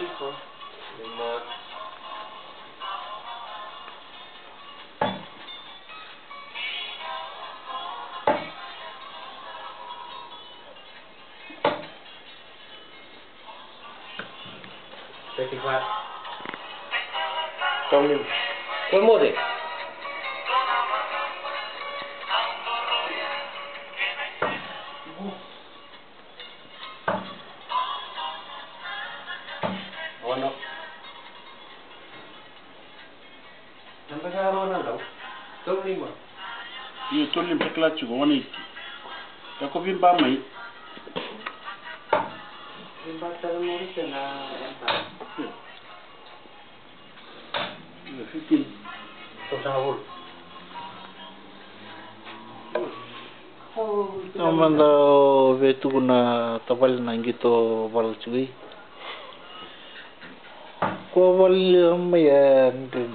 5. Festival. Tomlin. ¿Cuál mode? Ono. Sampai sa Ronaldo. Tomlin mo. Iyo tollim peklachi ko wani iki. Kako bimba mai. Bimba taruh itu na entah. Iyo 15. Tosahul. Amanda vetu kuna tapal nangito balcui. Ko bal mayan den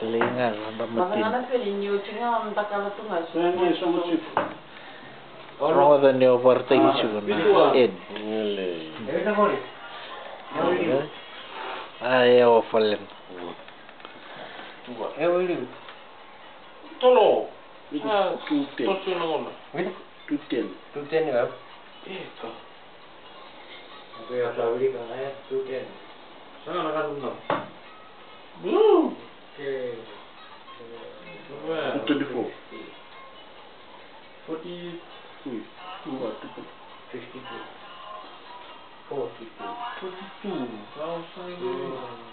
kelingan Makanya anak ini nyucinya entah kalau tuh nggak sih. Ini sama chip. orang ada neo partai isu na ed Ito mo rin. ayaw falen William. Tolo. Ah, Tute. Tosu na ngono. William. Tuten. Tuten ya. Ika. Oke, ada William kan ya. Tuten. Sana kan benar. Oke. 24. 42. 52. 42. 42. Kau sayang.